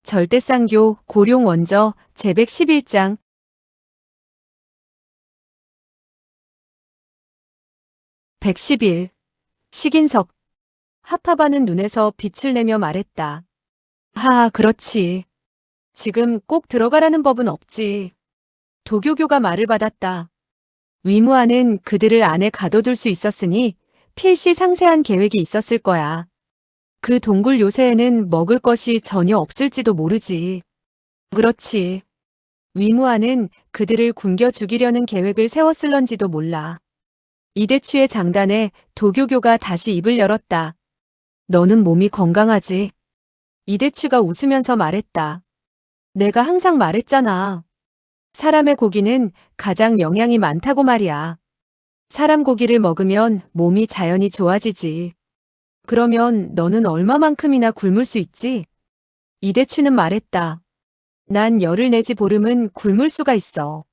절대쌍교 고룡 원저 제111장 111. 식인석. 하파바는 눈에서 빛을 내며 말했다. 그렇지. 지금 꼭 들어가라는 법은 없지. 도교교가 말을 받았다. 위무하는 그들을 안에 가둬둘 수 있었으니 필시 상세한 계획이 있었을 거야. 그 동굴 요새에는 먹을 것이 전혀 없을지도 모르지. 그렇지. 위무하는 그들을 굶겨 죽이려는 계획을 세웠을런지도 몰라. 이대추의 장단에 도교교가 다시 입을 열었다. 너는 몸이 건강하지? 이대추가 웃으면서 말했다. 내가 항상 말했잖아. 사람의 고기는 가장 영양이 많다고 말이야. 사람 고기를 먹으면 몸이 자연히 좋아지지. 그러면 너는 얼마만큼이나 굶을 수 있지? 이대추는 말했다. 난 열흘 내지 보름은 굶을 수가 있어.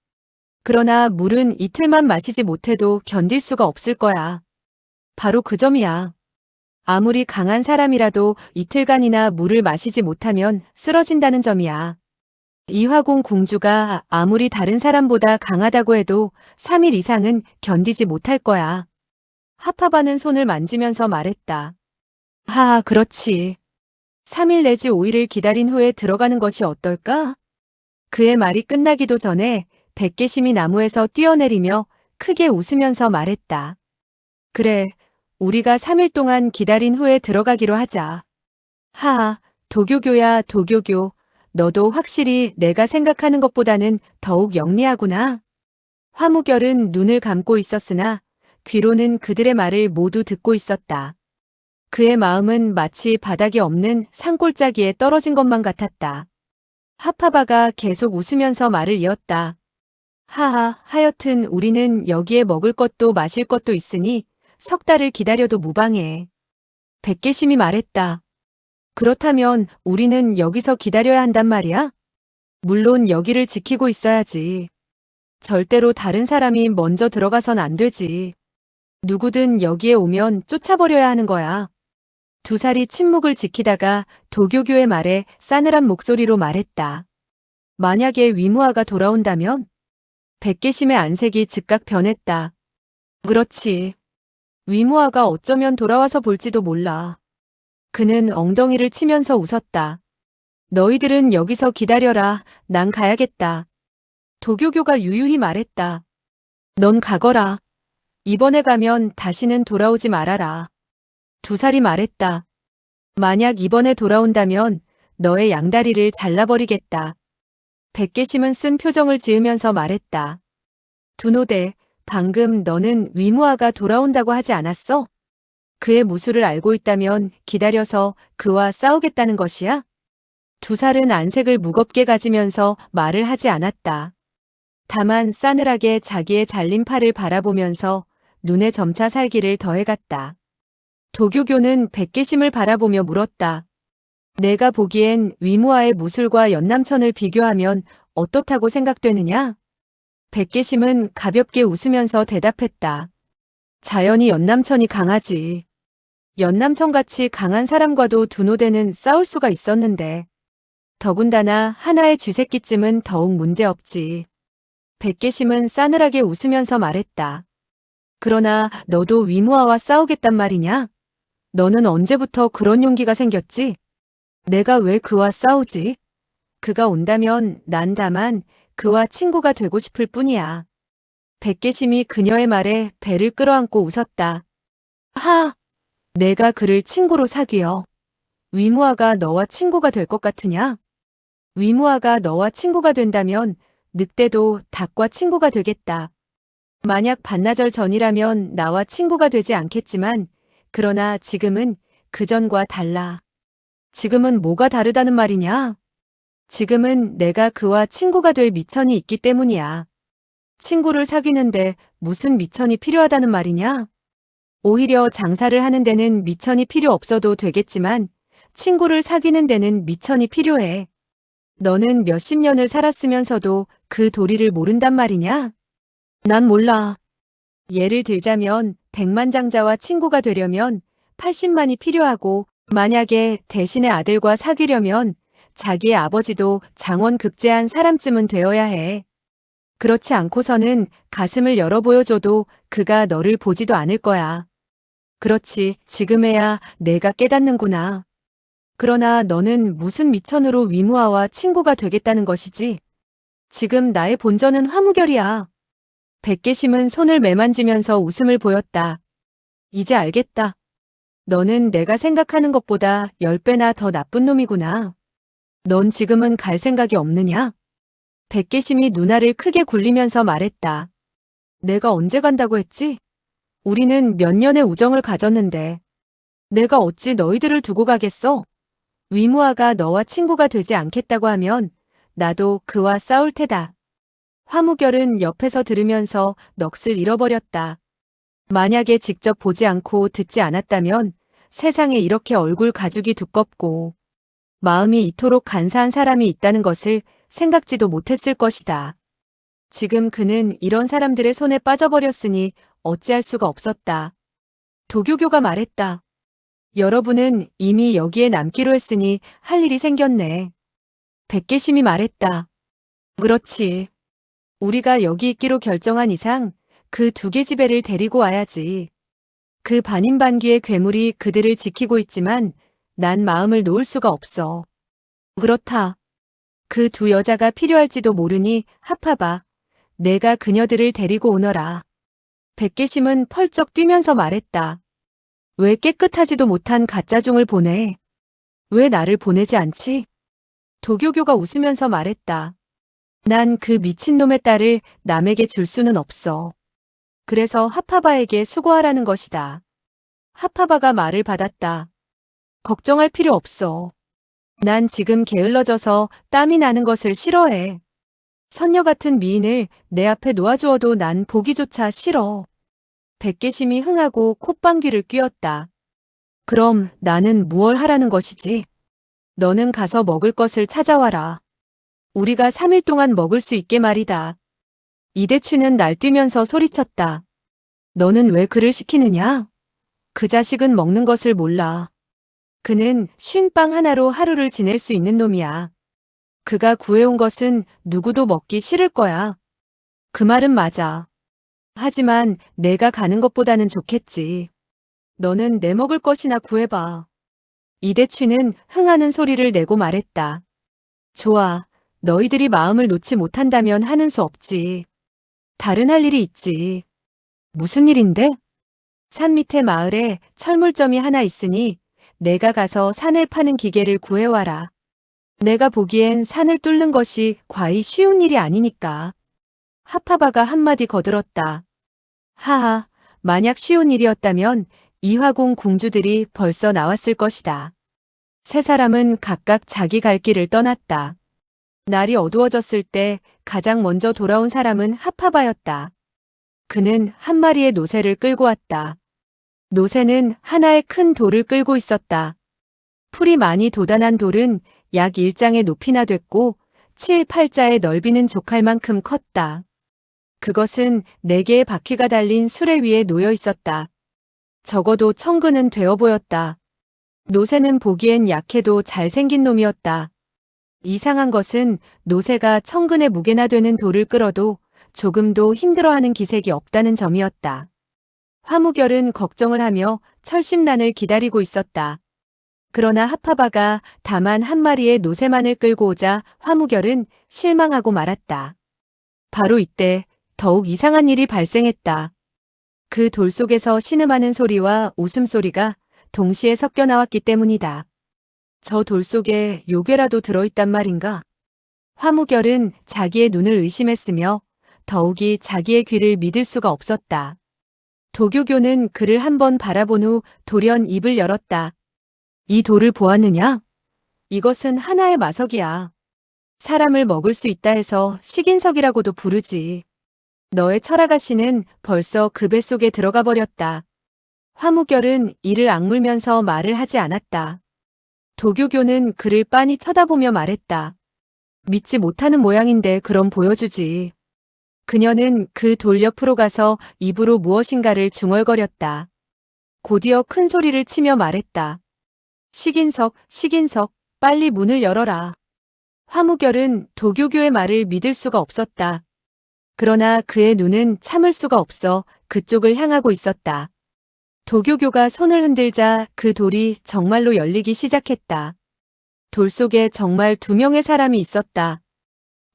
그러나 물은 이틀만 마시지 못해도 견딜 수가 없을 거야. 바로 그 점이야. 아무리 강한 사람이라도 이틀간이나 물을 마시지 못하면 쓰러진다는 점이야. 이화공 궁주가 아무리 다른 사람보다 강하다고 해도 3일 이상은 견디지 못할 거야. 하파바는 손을 만지면서 말했다. 그렇지. 3일 내지 5일을 기다린 후에 들어가는 것이 어떨까? 그의 말이 끝나기도 전에 백개심이 나무에서 뛰어내리며 크게 웃으면서 말했다. 그래, 우리가 3일 동안 기다린 후에 들어가기로 하자. 도교교야, 도교교. 너도 확실히 내가 생각하는 것보다는 더욱 영리하구나. 화무결은 눈을 감고 있었으나 귀로는 그들의 말을 모두 듣고 있었다. 그의 마음은 마치 바닥이 없는 산골짜기에 떨어진 것만 같았다. 하파바가 계속 웃으면서 말을 이었다. 하여튼 우리는 여기에 먹을 것도 마실 것도 있으니 석 달을 기다려도 무방해. 백개심이 말했다. 그렇다면 우리는 여기서 기다려야 한단 말이야? 물론 여기를 지키고 있어야지. 절대로 다른 사람이 먼저 들어가선 안 되지. 누구든 여기에 오면 쫓아버려야 하는 거야. 두 살이 침묵을 지키다가 도교교의 말에 싸늘한 목소리로 말했다. 만약에 위무아가 돌아온다면? 백개심의 안색이 즉각 변했다. 그렇지. 위무아가 어쩌면 돌아와서 볼지도 몰라. 그는 엉덩이를 치면서 웃었다. 너희들은 여기서 기다려라. 난 가야겠다. 도교교가 유유히 말했다. 넌 가거라. 이번에 가면 다시는 돌아오지 말아라. 두 살이 말했다. 만약 이번에 돌아온다면 너의 양다리를 잘라버리겠다. 백개심은 쓴 표정을 지으면서 말했다. 두노대, 방금 너는 위무아가 돌아온다고 하지 않았어? 그의 무술을 알고 있다면 기다려서 그와 싸우겠다는 것이야? 두 살은 안색을 무겁게 가지면서 말을 하지 않았다. 다만 싸늘하게 자기의 잘린 팔을 바라보면서 눈에 점차 살기를 더해갔다. 도교교는 백개심을 바라보며 물었다. 내가 보기엔 위무아의 무술과 연남천을 비교하면 어떻다고 생각되느냐? 백개심은 가볍게 웃으면서 대답했다. 자연히 연남천이 강하지. 연남천같이 강한 사람과도 두노대는 싸울 수가 있었는데. 더군다나 하나의 쥐새끼쯤은 더욱 문제없지. 백개심은 싸늘하게 웃으면서 말했다. 그러나 너도 위무아와 싸우겠단 말이냐? 너는 언제부터 그런 용기가 생겼지? 내가 왜 그와 싸우지? 그가 온다면 난 다만 그와 친구가 되고 싶을 뿐이야. 백개심이 그녀의 말에 배를 끌어안고 웃었다. 내가 그를 친구로 사귀어. 위무아가 너와 친구가 될 것 같으냐? 위무아가 너와 친구가 된다면 늑대도 닭과 친구가 되겠다. 만약 반나절 전이라면 나와 친구가 되지 않겠지만 그러나 지금은 그전과 달라. 지금은 뭐가 다르다는 말이냐? 지금은 내가 그와 친구가 될 미천이 있기 때문이야. 친구를 사귀는데 무슨 미천이 필요하다는 말이냐? 오히려 장사를 하는 데는 미천이 필요 없어도 되겠지만 친구를 사귀는 데는 미천이 필요해. 너는 몇십 년을 살았으면서도 그 도리를 모른단 말이냐? 난 몰라. 예를 들자면 100만장자와 친구가 되려면 80만이 필요하고 만약에 대신의 아들과 사귀려면 자기의 아버지도 장원 급제한 사람쯤은 되어야 해. 그렇지 않고서는 가슴을 열어 보여줘도 그가 너를 보지도 않을 거야. 그렇지, 지금에야 내가 깨닫는구나. 그러나 너는 무슨 미천으로 위무아와 친구가 되겠다는 것이지? 지금 나의 본전은 화무결이야. 백계심은 손을 매만지면서 웃음을 보였다. 이제 알겠다. 너는 내가 생각하는 것보다 10배나 더 나쁜 놈이구나. 넌 지금은 갈 생각이 없느냐? 백계심이 눈알을 크게 굴리면서 말했다. 내가 언제 간다고 했지? 우리는 몇 년의 우정을 가졌는데. 내가 어찌 너희들을 두고 가겠어? 위무아가 너와 친구가 되지 않겠다고 하면 나도 그와 싸울 테다. 화무결은 옆에서 들으면서 넋을 잃어버렸다. 만약에 직접 보지 않고 듣지 않았다면 세상에 이렇게 얼굴 가죽이 두껍고 마음이 이토록 간사한 사람이 있다는 것을 생각지도 못했을 것이다. 지금 그는 이런 사람들의 손에 빠져버렸으니 어찌할 수가 없었다. 도교교가 말했다. 여러분은 이미 여기에 남기로 했으니 할 일이 생겼네. 백계심이 말했다. 그렇지. 우리가 여기 있기로 결정한 이상 그 2개 지배를 데리고 와야지. 그 반인반귀의 괴물이 그들을 지키고 있지만 난 마음을 놓을 수가 없어. 그렇다. 그 2여자가 필요할지도 모르니 합하봐. 내가 그녀들을 데리고 오너라. 백계심은 펄쩍 뛰면서 말했다. 왜 깨끗하지도 못한 가짜종을 보내? 왜 나를 보내지 않지? 도교교가 웃으면서 말했다. 난 그 미친놈의 딸을 남에게 줄 수는 없어. 그래서 하파바에게 수고하라는 것이다. 하파바가 말을 받았다. 걱정할 필요 없어. 난 지금 게을러져서 땀이 나는 것을 싫어해. 선녀 같은 미인을 내 앞에 놓아주어도 난 보기조차 싫어. 백계심이 흥하고 콧방귀를 뀌었다. 그럼 나는 무얼 하라는 것이지? 너는 가서 먹을 것을 찾아와라. 우리가 3일 동안 먹을 수 있게 말이다. 이대추는 날뛰면서 소리쳤다. 너는 왜 그를 시키느냐? 그 자식은 먹는 것을 몰라. 그는 쉰 빵 하나로 하루를 지낼 수 있는 놈이야. 그가 구해온 것은 누구도 먹기 싫을 거야. 그 말은 맞아. 하지만 내가 가는 것보다는 좋겠지. 너는 내 먹을 것이나 구해봐. 이대추는 흥하는 소리를 내고 말했다. 좋아. 너희들이 마음을 놓지 못한다면 하는 수 없지. 다른 할 일이 있지. 무슨 일인데? 산 밑에 마을에 철물점이 하나 있으니 내가 가서 산을 파는 기계를 구해와라. 내가 보기엔 산을 뚫는 것이 과히 쉬운 일이 아니니까. 하파바가 한마디 거들었다. 하하, 만약 쉬운 일이었다면 이화궁 궁주들이 벌써 나왔을 것이다. 세 사람은 각각 자기 갈 길을 떠났다. 날이 어두워졌을 때 가장 먼저 돌아온 사람은 하파바였다. 그는 한 마리의 노새를 끌고 왔다. 노새는 하나의 큰 돌을 끌고 있었다. 풀이 많이 돋아난 돌은 약 1장의 높이나 됐고 7, 8자의 넓이는 족할 만큼 컸다. 그것은 4개의 바퀴가 달린 수레 위에 놓여 있었다. 적어도 청근은 되어 보였다. 노새는 보기엔 약해도 잘생긴 놈이었다. 이상한 것은 노새가 청근의 무게나 되는 돌을 끌어도 조금도 힘들어하는 기색이 없다는 점이었다. 화무결은 걱정을 하며 철심란을 기다리고 있었다. 그러나 하파바가 다만 한 마리의 노새만을 끌고 오자 화무결은 실망하고 말았다. 바로 이때 더욱 이상한 일이 발생했다. 그 돌 속에서 신음하는 소리와 웃음소리가 동시에 섞여 나왔기 때문이다. 저 돌 속에 요괴라도 들어있단 말인가? 화무결은 자기의 눈을 의심했으며 더욱이 자기의 귀를 믿을 수가 없었다. 도교교는 그를 한번 바라본 후 돌연 입을 열었다. 이 돌을 보았느냐? 이것은 하나의 마석이야. 사람을 먹을 수 있다 해서 식인석이라고도 부르지. 너의 철아가씨는 벌써 그 뱃속에 들어가 버렸다. 화무결은 이를 악물면서 말을 하지 않았다. 도교교는 그를 빤히 쳐다보며 말했다. 믿지 못하는 모양인데 그럼 보여주지. 그녀는 그 돌 옆으로 가서 입으로 무엇인가를 중얼거렸다. 곧이어 큰 소리를 치며 말했다. 식인석, 식인석, 빨리 문을 열어라. 화무결은 도교교의 말을 믿을 수가 없었다. 그러나 그의 눈은 참을 수가 없어 그쪽을 향하고 있었다. 도교교가 손을 흔들자 그 돌이 정말로 열리기 시작했다. 돌 속에 정말 2명의 사람이 있었다.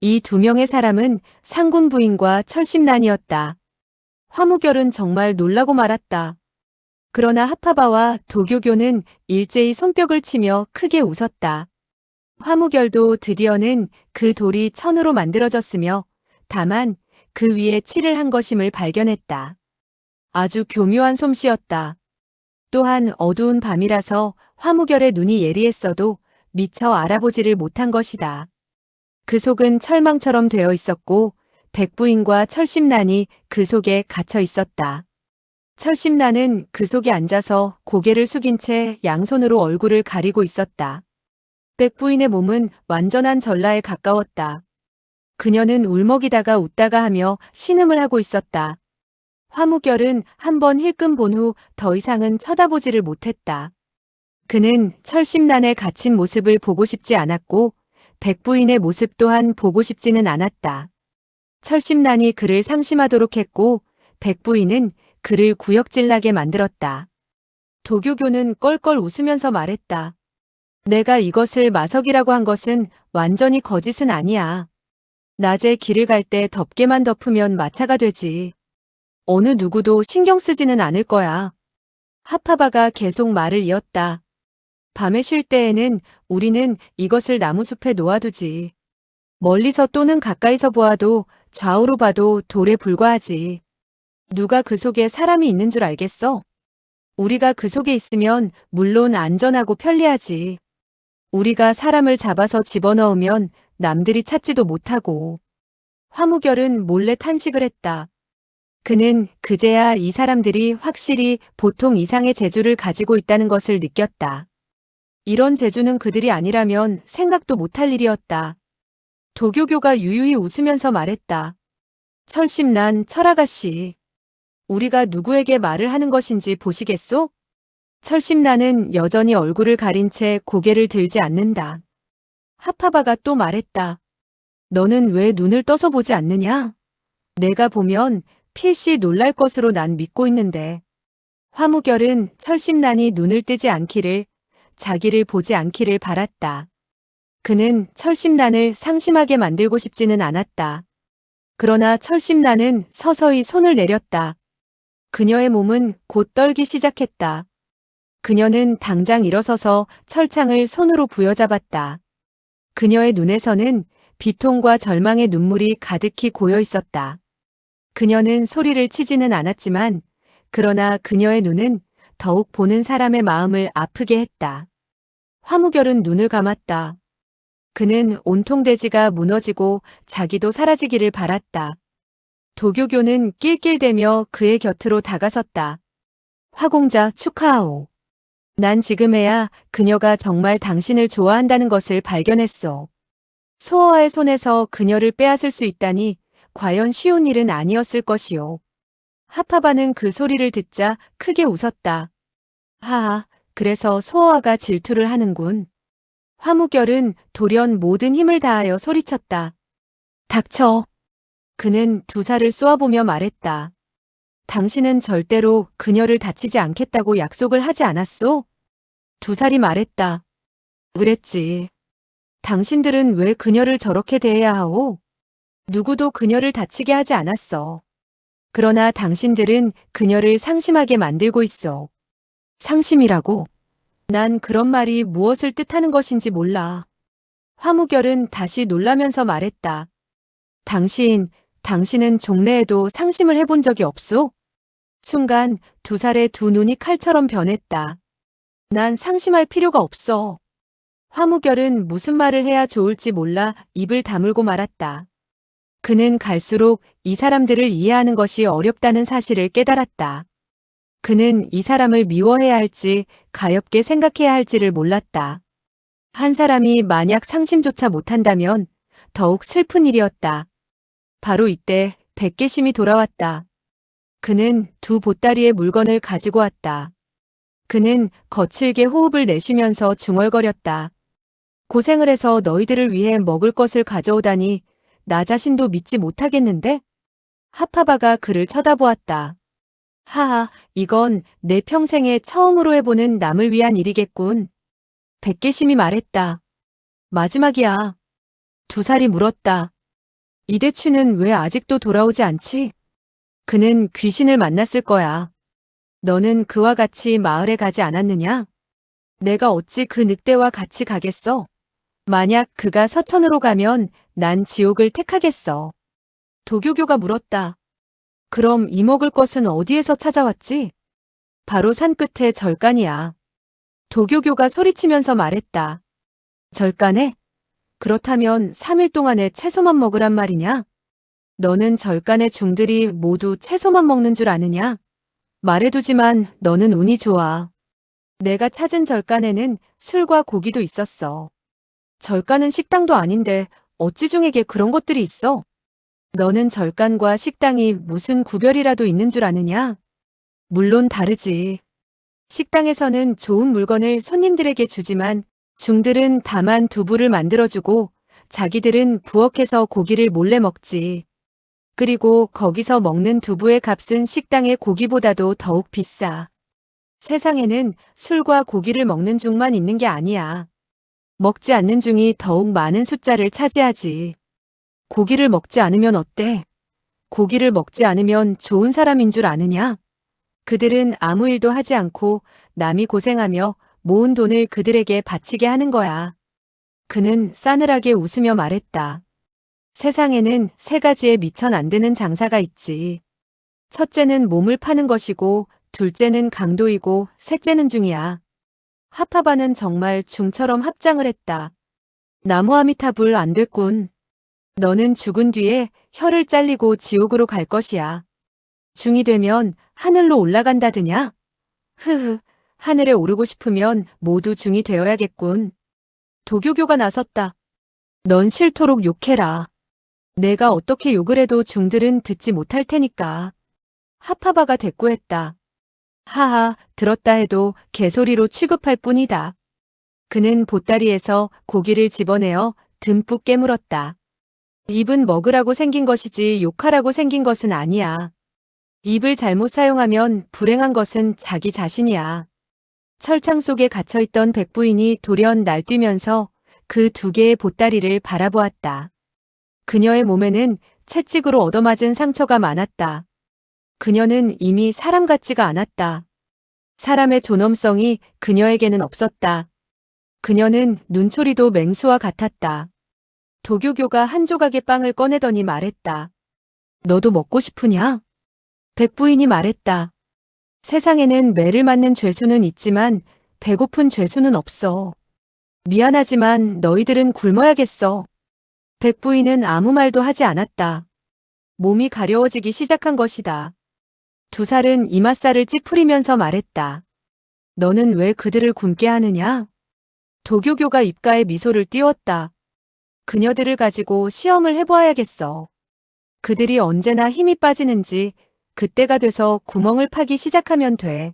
이 2명의 사람은 상군 부인과 철심난이었다. 화무결은 정말 놀라고 말았다. 그러나 하파바와 도교교는 일제히 손뼉을 치며 크게 웃었다. 화무결도 드디어는 그 돌이 천으로 만들어졌으며 다만 그 위에 칠을 한 것임을 발견했다. 아주 교묘한 솜씨였다. 또한 어두운 밤이라서 화무결의 눈이 예리했어도 미처 알아보지를 못한 것이다. 그 속은 철망처럼 되어 있었고 백부인과 철심난이 그 속에 갇혀 있었다. 철심난은 그 속에 앉아서 고개를 숙인 채 양손으로 얼굴을 가리고 있었다. 백부인의 몸은 완전한 전라에 가까웠다. 그녀는 울먹이다가 웃다가 하며 신음을 하고 있었다. 화무결은 한번 힐끔 본 후 더 이상은 쳐다보지를 못했다. 그는 철심난의 갇힌 모습을 보고 싶지 않았고 백부인의 모습 또한 보고 싶지는 않았다. 철심난이 그를 상심하도록 했고 백부인은 그를 구역질나게 만들었다. 도교교는 껄껄 웃으면서 말했다. 내가 이것을 마석이라고 한 것은 완전히 거짓은 아니야. 낮에 길을 갈 때 덮개만 덮으면 마차가 되지. 어느 누구도 신경 쓰지는 않을 거야. 하파바가 계속 말을 이었다. 밤에 쉴 때에는 우리는 이것을 나무숲에 놓아두지. 멀리서 또는 가까이서 보아도 좌우로 봐도 돌에 불과하지. 누가 그 속에 사람이 있는 줄 알겠어? 우리가 그 속에 있으면 물론 안전하고 편리하지. 우리가 사람을 잡아서 집어넣으면 남들이 찾지도 못하고. 화무결은 몰래 탄식을 했다. 그는 그제야 이 사람들이 확실히 보통 이상의 재주를 가지고 있다는 것을 느꼈다. 이런 재주는 그들이 아니라면 생각도 못할 일이었다. 도교교가 유유히 웃으면서 말했다. 철심난 철아가씨. 우리가 누구에게 말을 하는 것인지 보시겠소? 철심난은 여전히 얼굴을 가린 채 고개를 들지 않는다. 하파바가 또 말했다. 너는 왜 눈을 떠서 보지 않느냐? 내가 보면 필시 놀랄 것으로 난 믿고 있는데. 화무결은 철심난이 눈을 뜨지 않기를, 자기를 보지 않기를 바랐다. 그는 철심난을 상심하게 만들고 싶지는 않았다. 그러나 철심난은 서서히 손을 내렸다. 그녀의 몸은 곧 떨기 시작했다. 그녀는 당장 일어서서 철창을 손으로 부여잡았다. 그녀의 눈에서는 비통과 절망의 눈물이 가득히 고여 있었다. 그녀는 소리를 치지는 않았지만 그러나 그녀의 눈은 더욱 보는 사람의 마음을 아프게 했다. 화무결은 눈을 감았다. 그는 온통 대지가 무너지고 자기도 사라지기를 바랐다. 도교교는 낄낄대며 그의 곁으로 다가섰다. 화공자 축하하오. 난 지금에야 그녀가 정말 당신을 좋아한다는 것을 발견했어. 소어와의 손에서 그녀를 빼앗을 수 있다니 과연 쉬운 일은 아니었을 것이오. 하파바는 그 소리를 듣자 크게 웃었다. 하하, 그래서 소어와가 질투를 하는군. 화무결은 돌연 모든 힘을 다하여 소리쳤다. 닥쳐. 그는 두 살을 쏘아보며 말했다. 당신은 절대로 그녀를 다치지 않겠다고 약속을 하지 않았소? 두 살이 말했다. 그랬지. 당신들은 왜 그녀를 저렇게 대해야 하오? 누구도 그녀를 다치게 하지 않았어. 그러나 당신들은 그녀를 상심하게 만들고 있어. 상심이라고? 난 그런 말이 무엇을 뜻하는 것인지 몰라. 화무결은 다시 놀라면서 말했다. 당신은 종래에도 상심을 해본 적이 없소? 순간 두 살의 두 눈이 칼처럼 변했다. 난 상심할 필요가 없어. 화무결은 무슨 말을 해야 좋을지 몰라 입을 다물고 말았다. 그는 갈수록 이 사람들을 이해하는 것이 어렵다는 사실을 깨달았다. 그는 이 사람을 미워해야 할지 가엾게 생각해야 할지를 몰랐다. 한 사람이 만약 상심조차 못한다면 더욱 슬픈 일이었다. 바로 이때 백계심이 돌아왔다. 그는 두 보따리의 물건을 가지고 왔다. 그는 거칠게 호흡을 내쉬면서 중얼거렸다. 고생을 해서 너희들을 위해 먹을 것을 가져오다니 나 자신도 믿지 못하겠는데? 하파바가 그를 쳐다보았다. 하하, 이건 내 평생에 처음으로 해보는 남을 위한 일이겠군. 백계심이 말했다. 마지막이야. 두 살이 물었다. 이대추는 왜 아직도 돌아오지 않지? 그는 귀신을 만났을 거야. 너는 그와 같이 마을에 가지 않았느냐? 내가 어찌 그 늑대와 같이 가겠어? 만약 그가 서천으로 가면 난 지옥을 택하겠어. 도교교가 물었다. 그럼 이 먹을 것은 어디에서 찾아왔지? 바로 산끝의 절간이야. 도교교가 소리치면서 말했다. 절간에? 그렇다면 3일 동안에 채소만 먹으란 말이냐? 너는 절간의 중들이 모두 채소만 먹는 줄 아느냐? 말해두지만 너는 운이 좋아. 내가 찾은 절간에는 술과 고기도 있었어. 절간은 식당도 아닌데 어찌 중에게 그런 것들이 있어? 너는 절간과 식당이 무슨 구별이라도 있는 줄 아느냐? 물론 다르지. 식당에서는 좋은 물건을 손님들에게 주지만 중들은 다만 두부를 만들어주고 자기들은 부엌에서 고기를 몰래 먹지. 그리고 거기서 먹는 두부의 값은 식당의 고기보다도 더욱 비싸. 세상에는 술과 고기를 먹는 중만 있는 게 아니야. 먹지 않는 중이 더욱 많은 숫자를 차지하지. 고기를 먹지 않으면 어때? 고기를 먹지 않으면 좋은 사람인 줄 아느냐? 그들은 아무 일도 하지 않고 남이 고생하며 모은 돈을 그들에게 바치게 하는 거야. 그는 싸늘하게 웃으며 말했다. 세상에는 세 가지에 미천 안 되는 장사가 있지. 첫째는 몸을 파는 것이고, 둘째는 강도이고, 셋째는 중이야. 하파바는 정말 중처럼 합장을 했다. 나무아미타불 안 됐군. 너는 죽은 뒤에 혀를 잘리고 지옥으로 갈 것이야. 중이 되면 하늘로 올라간다드냐? 흐흐, 하늘에 오르고 싶으면 모두 중이 되어야겠군. 도교교가 나섰다. 넌 싫도록 욕해라. 내가 어떻게 욕을 해도 중들은 듣지 못할 테니까. 하파바가 대꾸했다. 하하, 들었다 해도 개소리로 취급할 뿐이다. 그는 보따리에서 고기를 집어내어 듬뿍 깨물었다. 입은 먹으라고 생긴 것이지 욕하라고 생긴 것은 아니야. 입을 잘못 사용하면 불행한 것은 자기 자신이야. 철창 속에 갇혀있던 백부인이 돌연 날뛰면서 그 두 개의 보따리를 바라보았다. 그녀의 몸에는 채찍으로 얻어맞은 상처가 많았다. 그녀는 이미 사람 같지가 않았다. 사람의 존엄성이 그녀에게는 없었다. 그녀는 눈초리도 맹수와 같았다. 도교교가 한 조각의 빵을 꺼내더니 말했다. 너도 먹고 싶으냐? 백부인이 말했다. 세상에는 매를 맞는 죄수는 있지만 배고픈 죄수는 없어. 미안하지만 너희들은 굶어야겠어. 백부인은 아무 말도 하지 않았다. 몸이 가려워지기 시작한 것이다. 두 살은 이맛살을 찌푸리면서 말했다. 너는 왜 그들을 굶게 하느냐? 도교교가 입가에 미소를 띄웠다. 그녀들을 가지고 시험을 해보아야겠어. 그들이 언제나 힘이 빠지는지 그때가 돼서 구멍을 파기 시작하면 돼.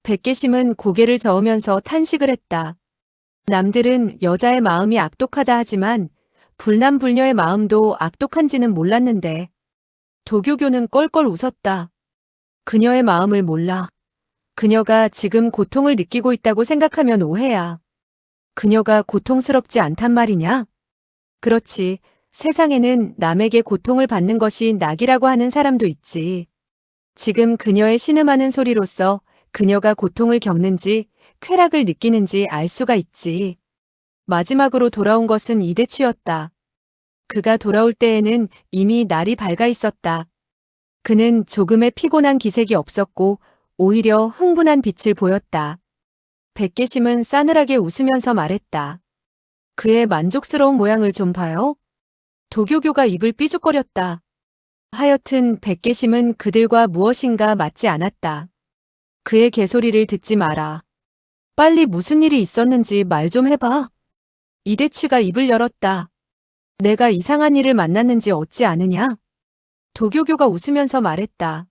백계심은 고개를 저으면서 탄식을 했다. 남들은 여자의 마음이 악독하다 하지만 불남불녀의 마음도 악독한지는 몰랐는데. 도교교는 껄껄 웃었다. 그녀의 마음을 몰라. 그녀가 지금 고통을 느끼고 있다고 생각하면 오해야. 그녀가 고통스럽지 않단 말이냐? 그렇지. 세상에는 남에게 고통을 받는 것이 낙이라고 하는 사람도 있지. 지금 그녀의 신음하는 소리로써 그녀가 고통을 겪는지 쾌락을 느끼는지 알 수가 있지. 마지막으로 돌아온 것은 이대추였다. 그가 돌아올 때에는 이미 날이 밝아 있었다. 그는 조금의 피곤한 기색이 없었고 오히려 흥분한 빛을 보였다. 백계심은 싸늘하게 웃으면서 말했다. 그의 만족스러운 모양을 좀 봐요. 도교교가 입을 삐죽거렸다. 하여튼 백계심은 그들과 무엇인가 맞지 않았다. 그의 개소리를 듣지 마라. 빨리 무슨 일이 있었는지 말 좀 해봐. 이대추가 입을 열었다. 내가 이상한 일을 만났는지 어찌 아느냐? 도교교가 웃으면서 말했다.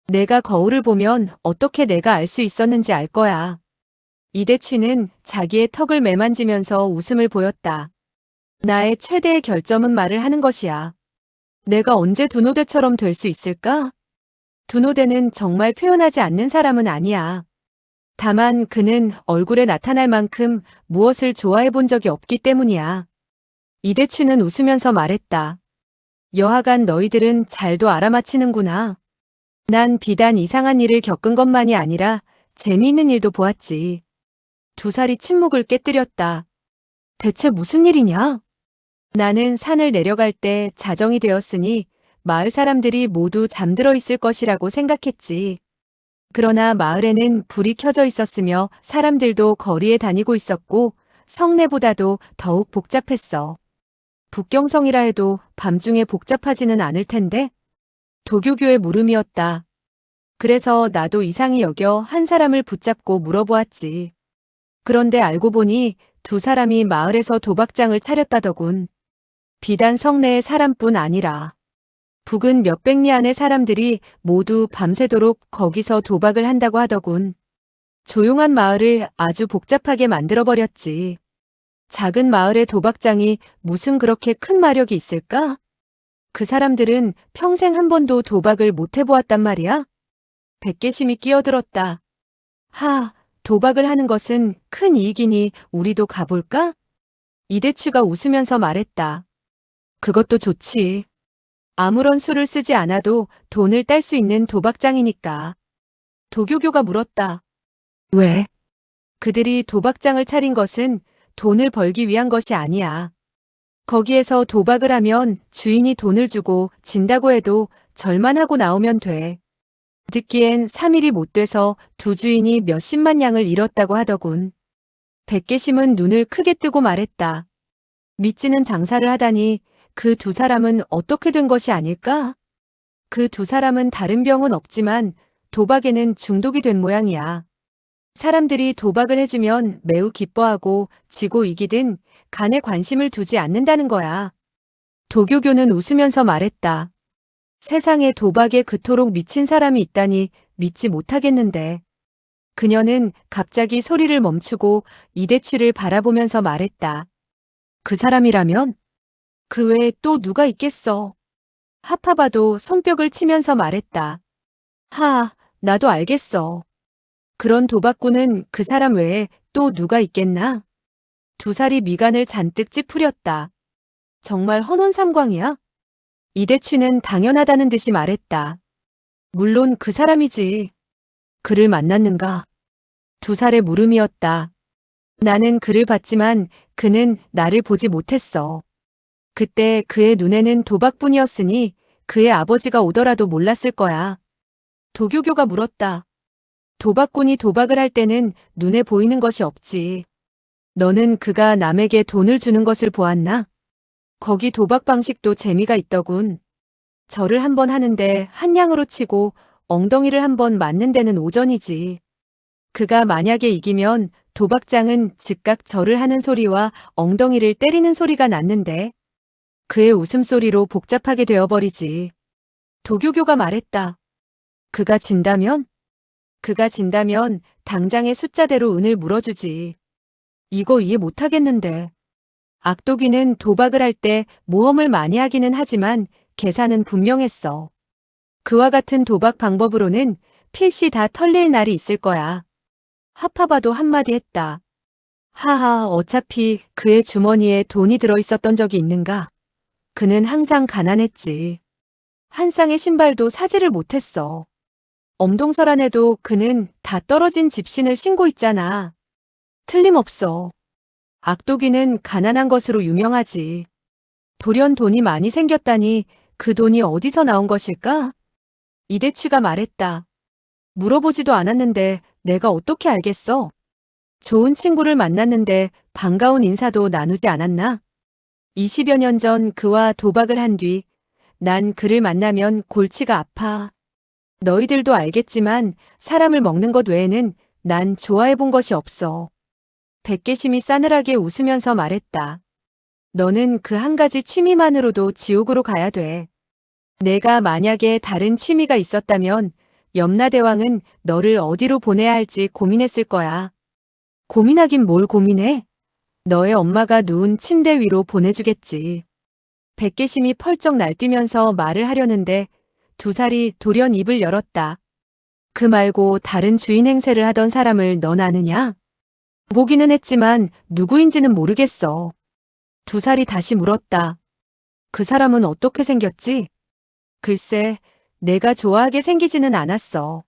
내가 거울을 보면 어떻게 내가 알 수 있었는지 알 거야. 이대취는 자기의 턱을 매만지면서 웃음을 보였다. 나의 최대의 결점은 말을 하는 것이야. 내가 언제 두노대처럼 될 수 있을까? 두노대는 정말 표현하지 않는 사람은 아니야. 다만 그는 얼굴에 나타날 만큼 무엇을 좋아해 본 적이 없기 때문이야. 이대취는 웃으면서 말했다. 여하간 너희들은 잘도 알아맞히는구나. 난 비단 이상한 일을 겪은 것만이 아니라 재미있는 일도 보았지. 두 살이 침묵을 깨뜨렸다. 대체 무슨 일이냐? 나는 산을 내려갈 때 자정이 되었으니 마을 사람들이 모두 잠들어 있을 것이라고 생각했지. 그러나 마을에는 불이 켜져 있었으며 사람들도 거리에 다니고 있었고 성내보다도 더욱 복잡했어. 북경성이라 해도 밤중에 복잡하지는 않을 텐데? 도교교의 물음이었다. 그래서 나도 이상히 여겨 한 사람을 붙잡고 물어보았지. 그런데 알고 보니 두 사람이 마을에서 도박장을 차렸다더군. 비단 성내의 사람뿐 아니라 북은 몇백 리 안의 사람들이 모두 밤새도록 거기서 도박을 한다고 하더군. 조용한 마을을 아주 복잡하게 만들어버렸지. 작은 마을의 도박장이 무슨 그렇게 큰 마력이 있을까? 그 사람들은 평생 한 번도 도박을 못 해보았단 말이야? 백계심이 끼어들었다. 도박을 하는 것은 큰 이익이니 우리도 가볼까? 이대취가 웃으면서 말했다. 그것도 좋지. 아무런 수를 쓰지 않아도 돈을 딸 수 있는 도박장이니까. 도교교가 물었다. 왜? 그들이 도박장을 차린 것은 돈을 벌기 위한 것이 아니야. 거기에서 도박을 하면 주인이 돈을 주고 진다고 해도 절만 하고 나오면 돼. 듣기엔 3일이 못 돼서 두 주인이 몇십만 양을 잃었다고 하더군. 백계심은 눈을 크게 뜨고 말했다. 믿지는 장사를 하다니 그 두 사람은 어떻게 된 것이 아닐까? 그 두 사람은 다른 병은 없지만 도박에는 중독이 된 모양이야. 사람들이 도박을 해주면 매우 기뻐하고 지고 이기든 간에 관심을 두지 않는다는 거야. 도교교는 웃으면서 말했다. 세상에 도박에 그토록 미친 사람이 있다니 믿지 못하겠는데. 그녀는 갑자기 소리를 멈추고 이대취를 바라보면서 말했다. 그 사람이라면? 그 외에 또 누가 있겠어. 하파바도 손뼉을 치면서 말했다. 나도 알겠어. 그런 도박꾼은 그 사람 외에 또 누가 있겠나? 두 살이 미간을 잔뜩 찌푸렸다. 정말 헌혼삼광이야? 이대취는 당연하다는 듯이 말했다. 물론 그 사람이지. 그를 만났는가? 두 살의 물음이었다. 나는 그를 봤지만 그는 나를 보지 못했어. 그때 그의 눈에는 도박뿐이었으니 그의 아버지가 오더라도 몰랐을 거야. 도교교가 물었다. 도박꾼이 도박을 할 때는 눈에 보이는 것이 없지. 너는 그가 남에게 돈을 주는 것을 보았나? 거기 도박 방식도 재미가 있더군. 절을 한 번 하는데 한 양으로 치고 엉덩이를 한 번 맞는 데는 오전이지. 그가 만약에 이기면 도박장은 즉각 절을 하는 소리와 엉덩이를 때리는 소리가 났는데 그의 웃음소리로 복잡하게 되어버리지. 도교교가 말했다. 그가 진다면? 그가 진다면 당장의 숫자대로 은을 물어주지. 이거 이해 못하겠는데. 악도기는 도박을 할 때 모험을 많이 하기는 하지만 계산은 분명했어. 그와 같은 도박 방법으로는 필시 다 털릴 날이 있을 거야. 하파바도 한마디 했다. 어차피 그의 주머니에 돈이 들어있었던 적이 있는가? 그는 항상 가난했지. 한 쌍의 신발도 사지를 못했어. 엄동설안에도 그는 다 떨어진 집신을 신고 있잖아. 틀림없어. 악도기는 가난한 것으로 유명하지. 돌연 돈이 많이 생겼다니 그 돈이 어디서 나온 것일까? 이대취가 말했다. 물어보지도 않았는데 내가 어떻게 알겠어? 좋은 친구를 만났는데 반가운 인사도 나누지 않았나? 20여 년 전 그와 도박을 한 뒤 난 그를 만나면 골치가 아파. 너희들도 알겠지만 사람을 먹는 것 외에는 난 좋아해 본 것이 없어. 백계심이 싸늘하게 웃으면서 말했다. 너는 그 한 가지 취미만으로도 지옥으로 가야 돼. 내가 만약에 다른 취미가 있었다면 염라대왕은 너를 어디로 보내야 할지 고민했을 거야. 고민하긴 뭘 고민해? 너의 엄마가 누운 침대 위로 보내주겠지. 백계심이 펄쩍 날뛰면서 말을 하려는데 두 살이 돌연 입을 열었다. 그 말고 다른 주인 행세를 하던 사람을 넌 아느냐? 보기는 했지만 누구인지는 모르겠어. 두 살이 다시 물었다. 그 사람은 어떻게 생겼지? 글쎄, 내가 좋아하게 생기지는 않았어.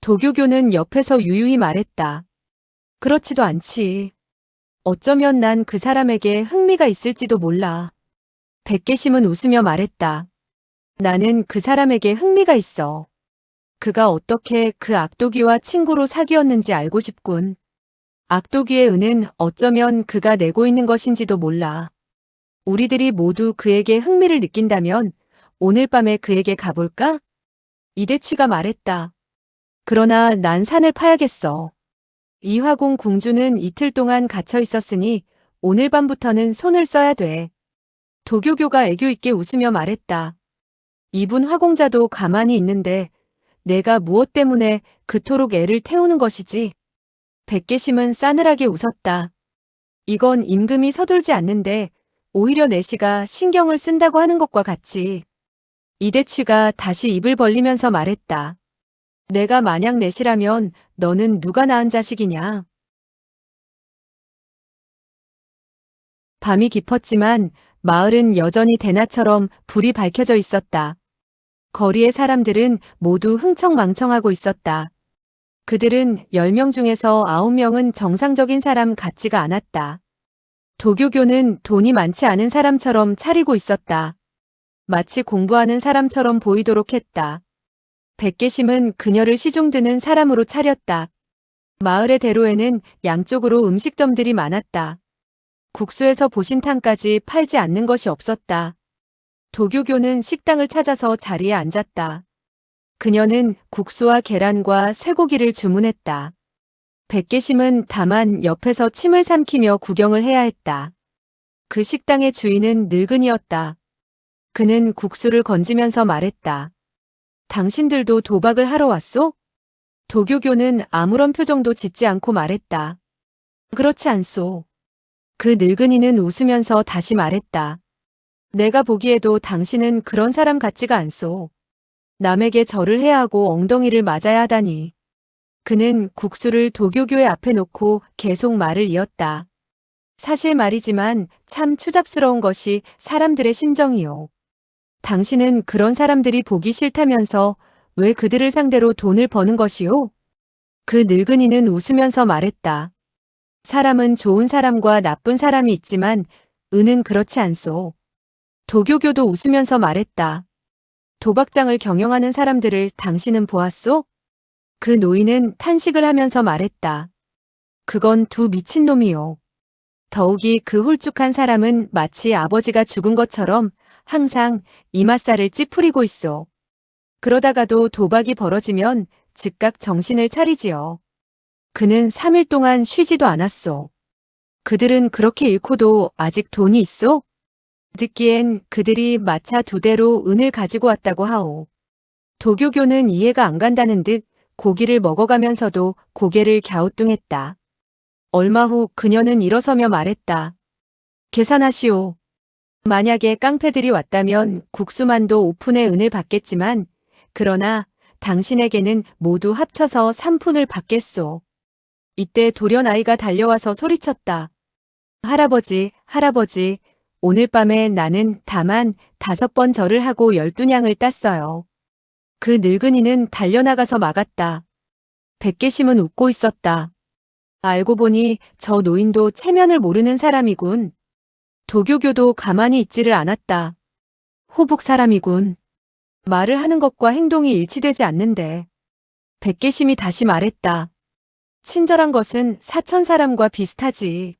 도교교는 옆에서 유유히 말했다. 그렇지도 않지. 어쩌면 난 그 사람에게 흥미가 있을지도 몰라. 백계심은 웃으며 말했다. 나는 그 사람에게 흥미가 있어. 그가 어떻게 그 악도기와 친구로 사귀었는지 알고 싶군. 악도기의 은은 어쩌면 그가 내고 있는 것인지도 몰라. 우리들이 모두 그에게 흥미를 느낀다면 오늘 밤에 그에게 가볼까? 이대취가 말했다. 그러나 난 산을 파야겠어. 이화공 궁주는 이틀 동안 갇혀 있었으니 오늘 밤부터는 손을 써야 돼. 도교교가 애교 있게 웃으며 말했다. 이분 화공자도 가만히 있는데 내가 무엇 때문에 그토록 애를 태우는 것이지? 백계심은 싸늘하게 웃었다. 이건 임금이 서둘지 않는데 오히려 내시가 신경을 쓴다고 하는 것과 같지. 이대취가 다시 입을 벌리면서 말했다. 내가 만약 내시라면 너는 누가 낳은 자식이냐? 밤이 깊었지만 마을은 여전히 대낮처럼 불이 밝혀져 있었다. 거리의 사람들은 모두 흥청망청하고 있었다. 그들은 10명 중에서 9명은 정상적인 사람 같지가 않았다. 도교교는 돈이 많지 않은 사람처럼 차리고 있었다. 마치 공부하는 사람처럼 보이도록 했다. 백계심은 그녀를 시중드는 사람으로 차렸다. 마을의 대로에는 양쪽으로 음식점들이 많았다. 국수에서 보신탕까지 팔지 않는 것이 없었다. 도교교는 식당을 찾아서 자리에 앉았다. 그녀는 국수와 계란과 쇠고기를 주문했다. 백계심은 다만 옆에서 침을 삼키며 구경을 해야 했다. 그 식당의 주인은 늙은이였다. 그는 국수를 건지면서 말했다. 당신들도 도박을 하러 왔소? 도교교는 아무런 표정도 짓지 않고 말했다. 그렇지 않소. 그 늙은이는 웃으면서 다시 말했다. 내가 보기에도 당신은 그런 사람 같지가 않소. 남에게 절을 해야 하고 엉덩이를 맞아야 하다니. 그는 국수를 도교교의 앞에 놓고 계속 말을 이었다. 사실 말이지만 참 추잡스러운 것이 사람들의 심정이요. 당신은 그런 사람들이 보기 싫다면서 왜 그들을 상대로 돈을 버는 것이요? 그 늙은이는 웃으면서 말했다. 사람은 좋은 사람과 나쁜 사람이 있지만 은은 그렇지 않소. 도교교도 웃으면서 말했다. 도박장을 경영하는 사람들을 당신은 보았소? 그 노인은 탄식을 하면서 말했다. 그건 두 미친놈이요. 더욱이 그 홀쭉한 사람은 마치 아버지가 죽은 것처럼 항상 이맛살을 찌푸리고 있어. 그러다가도 도박이 벌어지면 즉각 정신을 차리지요. 그는 3일 동안 쉬지도 않았소. 그들은 그렇게 잃고도 아직 돈이 있어? 듣기엔 그들이 마차 2대로 은을 가지고 왔다고 하오. 도교교는 이해가 안 간다는 듯 고기를 먹어가면서도 고개를 갸우뚱했다. 얼마 후 그녀는 일어서며 말했다. 계산하시오. 만약에 깡패들이 왔다면 국수만도 오푼의 은을 받겠지만 그러나 당신에게는 모두 합쳐서 3푼을 받겠소. 이때 돌연 아이가 달려와서 소리쳤다. 할아버지, 할아버지, 오늘 밤에 나는 다만 5번 절을 하고 12냥을 땄어요. 그 늙은이는 달려나가서 막았다. 백계심은 웃고 있었다. 알고 보니 저 노인도 체면을 모르는 사람이군. 도교교도 가만히 있지를 않았다. 호북 사람이군. 말을 하는 것과 행동이 일치되지 않는데. 백계심이 다시 말했다. 친절한 것은 사천 사람과 비슷하지.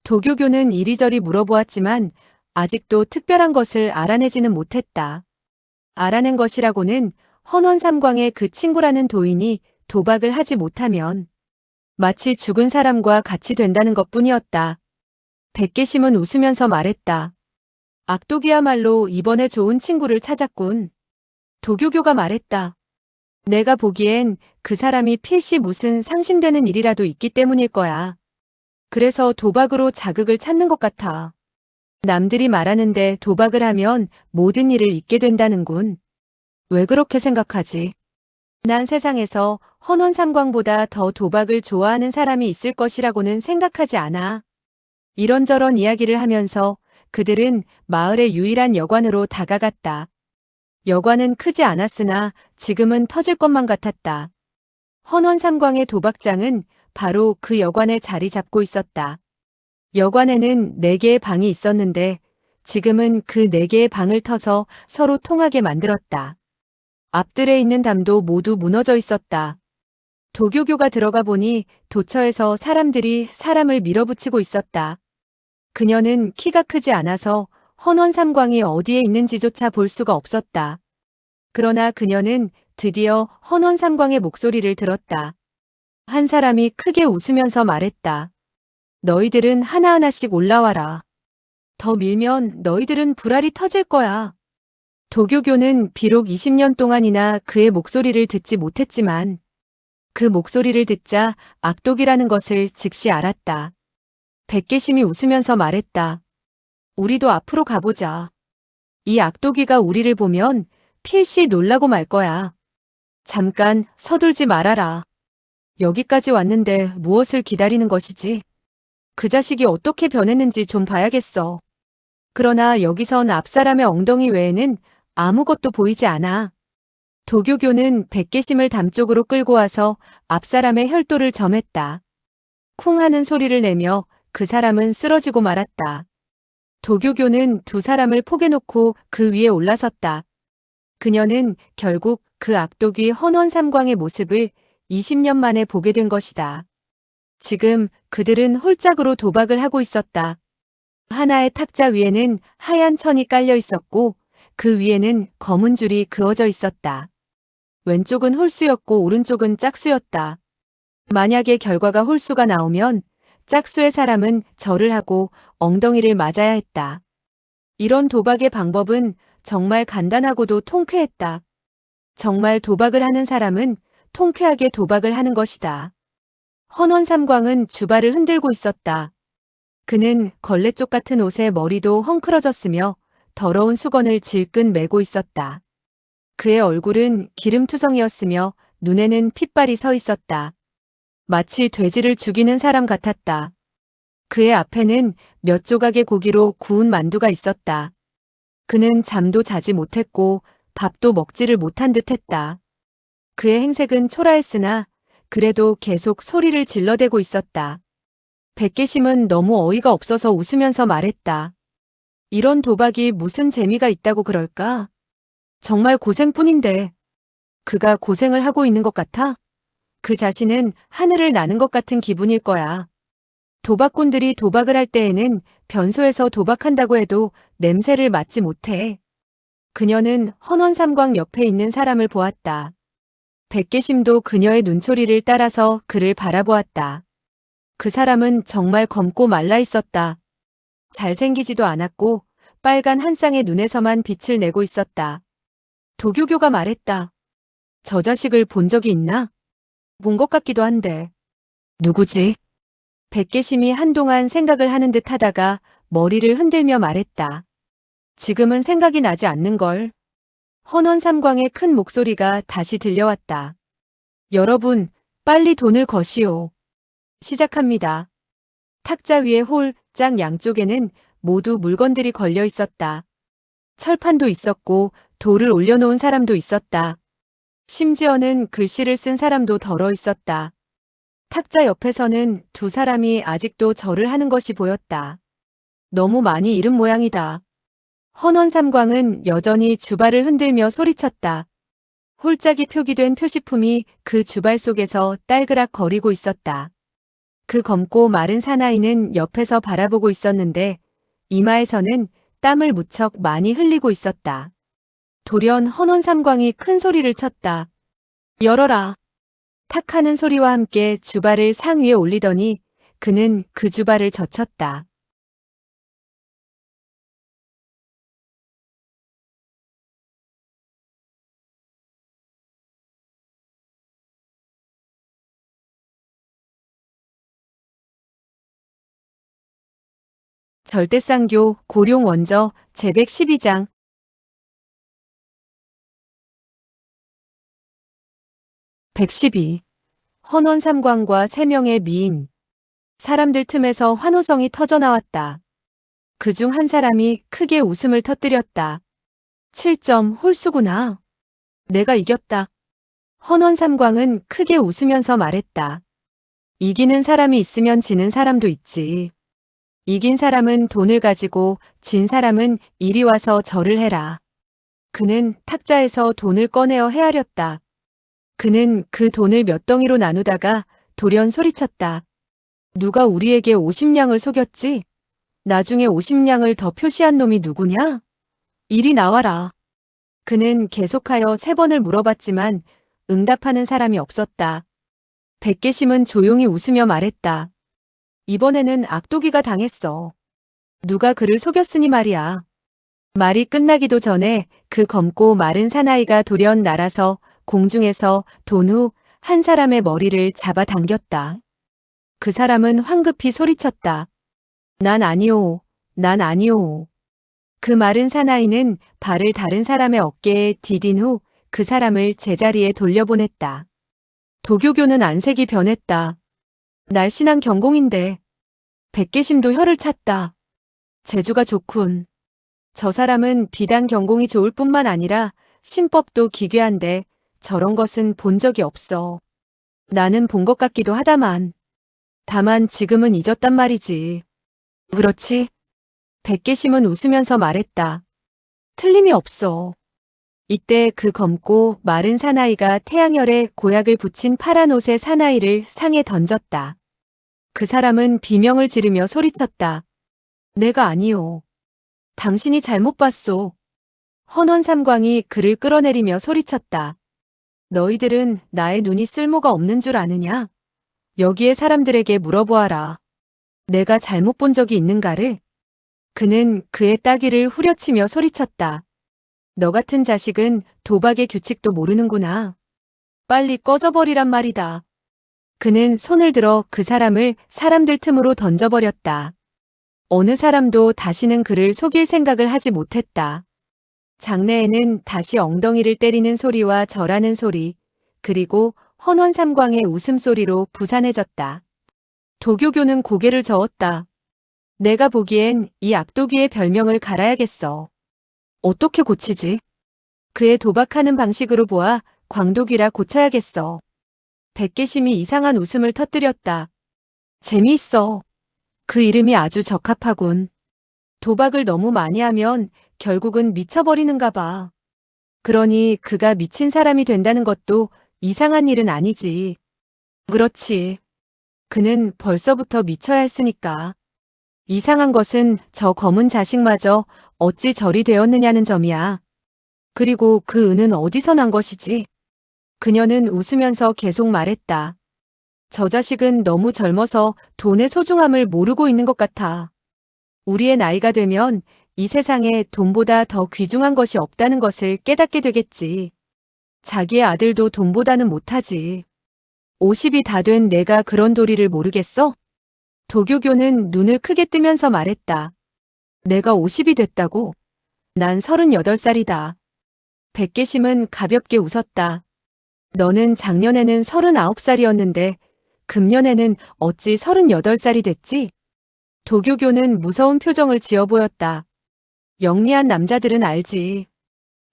도교교는 이리저리 물어보았지만 아직도 특별한 것을 알아내지는 못했다. 알아낸 것이라고는 헌원삼광의 그 친구라는 도인이 도박을 하지 못하면 마치 죽은 사람과 같이 된다는 것뿐이었다. 백계심은 웃으면서 말했다. 악독이야말로 이번에 좋은 친구를 찾았군. 도교교가 말했다. 내가 보기엔 그 사람이 필시 무슨 상심되는 일이라도 있기 때문일 거야. 그래서 도박으로 자극을 찾는 것 같아. 남들이 말하는데 도박을 하면 모든 일을 잊게 된다는군. 왜 그렇게 생각하지? 난 세상에서 헌원삼광보다 더 도박을 좋아하는 사람이 있을 것이라고는 생각하지 않아. 이런저런 이야기를 하면서 그들은 마을의 유일한 여관으로 다가갔다. 여관은 크지 않았으나 지금은 터질 것만 같았다. 헌원삼광의 도박장은 바로 그 여관에 자리 잡고 있었다. 여관에는 4개의 방이 있었는데 지금은 그 4개의 방을 터서 서로 통하게 만들었다. 앞들에 있는 담도 모두 무너져 있었다. 도교교가 들어가 보니 도처에서 사람들이 사람을 밀어붙이고 있었다. 그녀는 키가 크지 않아서 헌원삼광이 어디에 있는지조차 볼 수가 없었다. 그러나 그녀는 드디어 헌원삼광의 목소리를 들었다. 한 사람이 크게 웃으면서 말했다. 너희들은 하나하나씩 올라와라. 더 밀면 너희들은 불알이 터질 거야. 도교교는 비록 20년 동안이나 그의 목소리를 듣지 못했지만 그 목소리를 듣자 악독이라는 것을 즉시 알았다. 백계심이 웃으면서 말했다. 우리도 앞으로 가보자. 이 악독이가 우리를 보면 필시 놀라고 말 거야. 잠깐 서둘지 말아라. 여기까지 왔는데 무엇을 기다리는 것이지? 그 자식이 어떻게 변했는지 좀 봐야겠어. 그러나 여기선 앞사람의 엉덩이 외에는 아무것도 보이지 않아. 도교교는 백계심을 담 쪽으로 끌고 와서 앞사람의 혈도를 점했다. 쿵 하는 소리를 내며 그 사람은 쓰러지고 말았다. 도교교는 두 사람을 포개놓고 그 위에 올라섰다. 그녀는 결국 그 악독이 헌원삼광의 모습을 20년 만에 보게 된 것이다. 지금 그들은 홀짝으로 도박을 하고 있었다. 하나의 탁자 위에는 하얀 천이 깔려 있었고 그 위에는 검은 줄이 그어져 있었다. 왼쪽은 홀수였고 오른쪽은 짝수였다. 만약에 결과가 홀수가 나오면 짝수의 사람은 절을 하고 엉덩이를 맞아야 했다. 이런 도박의 방법은 정말 간단하고도 통쾌했다. 정말 도박을 하는 사람은 통쾌하게 도박을 하는 것이다. 헌원삼광은 주발을 흔들고 있었다. 그는 걸레쪽 같은 옷에 머리도 헝클어졌으며 더러운 수건을 질끈 메고 있었다. 그의 얼굴은 기름투성이었으며 눈에는 핏발이 서 있었다. 마치 돼지를 죽이는 사람 같았다. 그의 앞에는 몇 조각의 고기로 구운 만두가 있었다. 그는 잠도 자지 못했고 밥도 먹지를 못한 듯했다. 그의 행색은 초라했으나 그래도 계속 소리를 질러대고 있었다. 백계심은 너무 어이가 없어서 웃으면서 말했다. 이런 도박이 무슨 재미가 있다고 그럴까? 정말 고생뿐인데. 그가 고생을 하고 있는 것 같아? 그 자신은 하늘을 나는 것 같은 기분일 거야. 도박꾼들이 도박을 할 때에는 변소에서 도박한다고 해도 냄새를 맡지 못해. 그녀는 헌원삼광 옆에 있는 사람을 보았다. 백계심도 그녀의 눈초리를 따라서 그를 바라보았다. 그 사람은 정말 검고 말라 있었다. 잘생기지도 않았고 빨간 한 쌍의 눈에서만 빛을 내고 있었다. 도교교가 말했다. 저 자식을 본 적이 있나? 본 것 같기도 한데. 누구지? 백계심이 한동안 생각을 하는 듯 하다가 머리를 흔들며 말했다. 지금은 생각이 나지 않는걸. 헌원삼광의 큰 목소리가 다시 들려왔다. 여러분, 빨리 돈을 거시오. 시작합니다. 탁자 위의 홀, 짝 양쪽에는 모두 물건들이 걸려 있었다. 철판도 있었고 돌을 올려놓은 사람도 있었다. 심지어는 글씨를 쓴 사람도 덜어 있었다. 탁자 옆에서는 두 사람이 아직도 절을 하는 것이 보였다. 너무 많이 잃은 모양이다. 헌원삼광은 여전히 주발을 흔들며 소리쳤다. 홀짝이 표기된 표시품이 그 주발 속에서 딸그락 거리고 있었다. 그 검고 마른 사나이는 옆에서 바라보고 있었는데 이마에서는 땀을 무척 많이 흘리고 있었다. 돌연 헌원삼광이 큰 소리를 쳤다. 열어라. 탁 하는 소리와 함께 주발을 상 위에 올리더니 그는 그 주발을 젖혔다. 절대쌍교 고룡 원저 제112장 112. 헌원삼광과 3명의 미인. 사람들 틈에서 환호성이 터져나왔다. 그중 한 사람이 크게 웃음을 터뜨렸다. 7점 홀수구나. 내가 이겼다. 헌원삼광은 크게 웃으면서 말했다. 이기는 사람이 있으면 지는 사람도 있지. 이긴 사람은 돈을 가지고 진 사람은 이리 와서 절을 해라. 그는 탁자에서 돈을 꺼내어 헤아렸다. 그는 그 돈을 몇 덩이로 나누다가 돌연 소리쳤다. 누가 우리에게 50냥을 속였지? 나중에 50냥을 더 표시한 놈이 누구냐? 이리 나와라. 그는 계속하여 3번을 물어봤지만 응답하는 사람이 없었다. 백계심은 조용히 웃으며 말했다. 이번에는 악도기가 당했어. 누가 그를 속였으니 말이야. 말이 끝나기도 전에 그 검고 마른 사나이가 돌연 날아서 공중에서 돈 후 한 사람의 머리를 잡아당겼다. 그 사람은 황급히 소리쳤다. 난 아니오. 난 아니오. 그 마른 사나이는 발을 다른 사람의 어깨에 디딘 후 그 사람을 제자리에 돌려보냈다. 도교교는 안색이 변했다. 날씬한 경공인데. 백계심도 혀를 찼다. 재주가 좋군. 저 사람은 비단 경공이 좋을 뿐만 아니라 신법도 기괴한데 저런 것은 본 적이 없어. 나는 본 것 같기도 하다만. 다만 지금은 잊었단 말이지. 그렇지? 백계심은 웃으면서 말했다. 틀림이 없어. 이때 그 검고 마른 사나이가 태양열에 고약을 붙인 파란 옷의 사나이를 상에 던졌다. 그 사람은 비명을 지르며 소리쳤다. 내가 아니오. 당신이 잘못 봤소. 헌원삼광이 그를 끌어내리며 소리쳤다. 너희들은 나의 눈이 쓸모가 없는 줄 아느냐? 여기에 사람들에게 물어보아라. 내가 잘못 본 적이 있는가를? 그는 그의 따귀를 후려치며 소리쳤다. 너 같은 자식은 도박의 규칙도 모르는구나. 빨리 꺼져버리란 말이다. 그는 손을 들어 그 사람을 사람들 틈으로 던져버렸다. 어느 사람도 다시는 그를 속일 생각을 하지 못했다. 장내에는 다시 엉덩이를 때리는 소리와 절하는 소리, 그리고 헌원삼광의 웃음소리로 부산해졌다. 도교교는 고개를 저었다. 내가 보기엔 이 악도기의 별명을 갈아야겠어. 어떻게 고치지? 그의 도박하는 방식으로 보아 광도기라 고쳐야겠어. 백계심이 이상한 웃음을 터뜨렸다. 재미있어. 그 이름이 아주 적합하군. 도박을 너무 많이 하면 결국은 미쳐버리는가 봐. 그러니 그가 미친 사람이 된다는 것도 이상한 일은 아니지. 그렇지. 그는 벌써부터 미쳐야 했으니까. 이상한 것은 저 검은 자식마저 어찌 절이 되었느냐는 점이야. 그리고 그 은은 어디서 난 것이지? 그녀는 웃으면서 계속 말했다. 저 자식은 너무 젊어서 돈의 소중함을 모르고 있는 것 같아. 우리의 나이가 되면 이 세상에 돈보다 더 귀중한 것이 없다는 것을 깨닫게 되겠지. 자기의 아들도 돈보다는 못하지. 50이 다 된 내가 그런 도리를 모르겠어? 도교교는 눈을 크게 뜨면서 말했다. 내가 50이 됐다고? 난 38살이다. 백계심은 가볍게 웃었다. 너는 작년에는 39살이었는데 금년에는 어찌 38살이 됐지? 도교교는 무서운 표정을 지어 보였다. 영리한 남자들은 알지.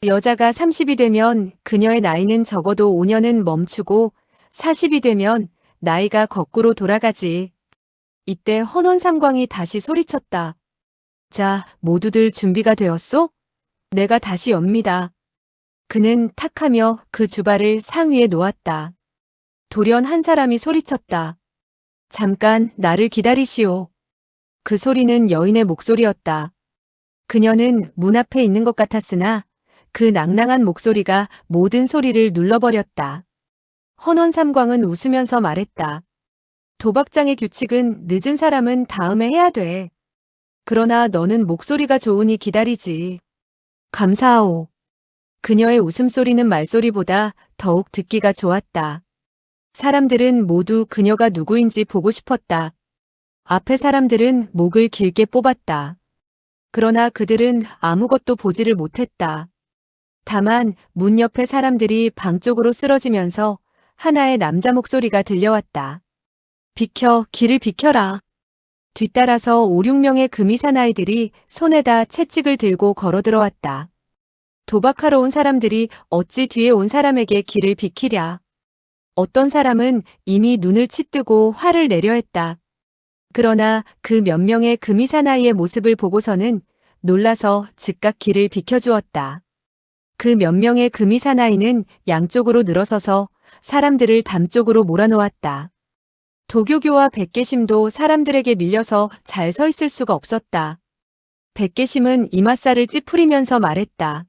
여자가 30이 되면 그녀의 나이는 적어도 5년은 멈추고 40이 되면 나이가 거꾸로 돌아가지. 이때 헌원삼광이 다시 소리쳤다. 자, 모두들 준비가 되었소? 내가 다시 엽니다. 그는 탁하며 그 주발을 상 위에 놓았다. 돌연 한 사람이 소리쳤다. 잠깐 나를 기다리시오. 그 소리는 여인의 목소리였다. 그녀는 문 앞에 있는 것 같았으나 그 낭낭한 목소리가 모든 소리를 눌러버렸다. 헌원삼광은 웃으면서 말했다. 도박장의 규칙은 늦은 사람은 다음에 해야 돼. 그러나 너는 목소리가 좋으니 기다리지. 감사하오. 그녀의 웃음소리는 말소리보다 더욱 듣기가 좋았다. 사람들은 모두 그녀가 누구인지 보고 싶었다. 앞에 사람들은 목을 길게 뽑았다. 그러나 그들은 아무것도 보지를 못했다. 다만 문 옆에 사람들이 방 쪽으로 쓰러지면서 하나의 남자 목소리가 들려왔다. 비켜, 길을 비켜라. 뒤따라서 5, 6명의 금이 사나이들이 손에다 채찍을 들고 걸어 들어왔다. 도박하러 온 사람들이 어찌 뒤에 온 사람에게 길을 비키랴. 어떤 사람은 이미 눈을 치뜨고 화를 내려 했다. 그러나 그 몇 명의 금이 사나이의 모습을 보고서는 놀라서 즉각 길을 비켜주었다. 그 몇 명의 금이 사나이는 양쪽으로 늘어서서 사람들을 담 쪽으로 몰아놓았다. 도교교와 백계심도 사람들에게 밀려서 잘 서 있을 수가 없었다. 백계심은 이맛살을 찌푸리면서 말했다.